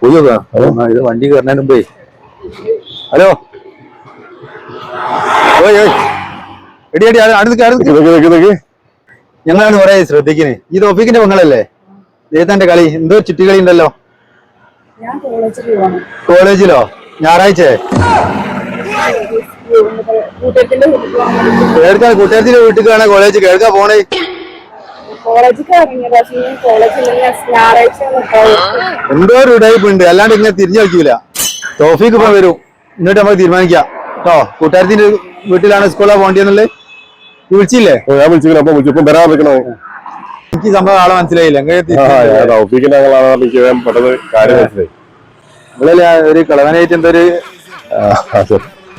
പോയി നോക്കാം ഇത് വണ്ടി കയറുന്നതിന് മുമ്പേ. ഹലോ എടി എടി അടുത്ത് ഞങ്ങളാണ് കുറെ ശ്രദ്ധിക്കുന്നത്. ഈ തോഫിക്കിന്റെ പെങ്ങളല്ലേ? ഏതാന്റെ കളി എന്തോ ചുറ്റിക്കളി ഉണ്ടല്ലോ. കോളേജിലോ? ഞായറാഴ്ച കേൾക്കാ കൂട്ടുകാരത്തിന്റെ വീട്ടിൽ കോളേജ് കേൾക്കാ പോണേ. എന്തോ ഒരു ഉടായ്പ ഉണ്ട്, അല്ലാണ്ട് ഇങ്ങനെ തിരിഞ്ഞു കളിക്കൂല. തോഫിക്ക് ഇപ്പൊ വരും, എന്നിട്ട് നമുക്ക് തീരുമാനിക്കാം കേട്ടോ. കൂട്ടുകാരത്തിന്റെ വീട്ടിലാണ് സ്കൂളിലാ പോകേണ്ടിയെന്നുള്ളത്. വിളിച്ചില്ലേ? ഞാൻ വിളിച്ചില്ല, അപ്പൊ വിളിച്ചപ്പോ വരാൻ നിൽക്കണോ? എനിക്ക് സംഭവം ആളെ മനസ്സിലായില്ല. നിങ്ങളല്ലേ ഒരു കളവനായിട്ട് എന്തോ ഒരു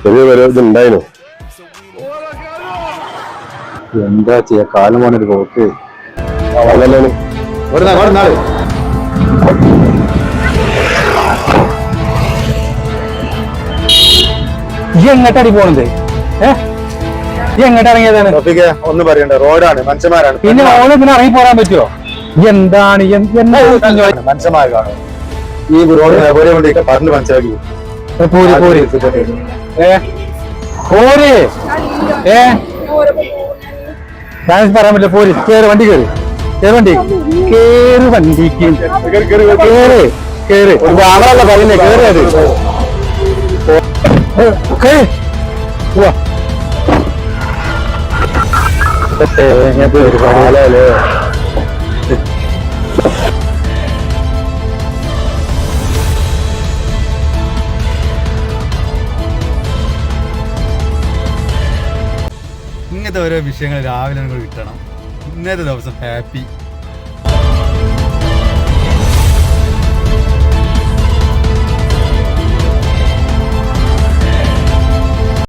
ചെറിയ ഇതുണ്ടായിരുന്നു. എന്താ ചെയ്യാ, കാലം പോണൊരു പോക്ക്. ഈ എങ്ങോട്ടടി പോണത്? ഈ എങ്ങോട്ട് ഇറങ്ങിയതാണ്? ഒന്നും പറയണ്ട, റോഡാണ്, മനുഷ്യന്മാരാണ്. പിന്നെ ഓളെ പിന്നെ ഇറങ്ങി പോരാൻ പറ്റുമോ? എന്താണ് മനുഷ്യന്മാർ കാണും ഈ റോഡ് കൊണ്ട് പറഞ്ഞ് മനസ്സിലാക്കി. പോര് പോര് പോര് പറയാൻ പറ്റില്ല. പോര് കേറ്, വണ്ടി കേറ്, കേറ് വണ്ടി, കേറ് വണ്ടിക്ക്, കേറ് കേറ്. ആളല്ല പറയുന്നേ, കേറ്. അത് ഇങ്ങനത്തെ ഓരോ വിഷയങ്ങൾ രാവിലെ നിങ്ങൾ കിട്ടണം. ഇന്നത്തെ ദിവസം ഹാപ്പി.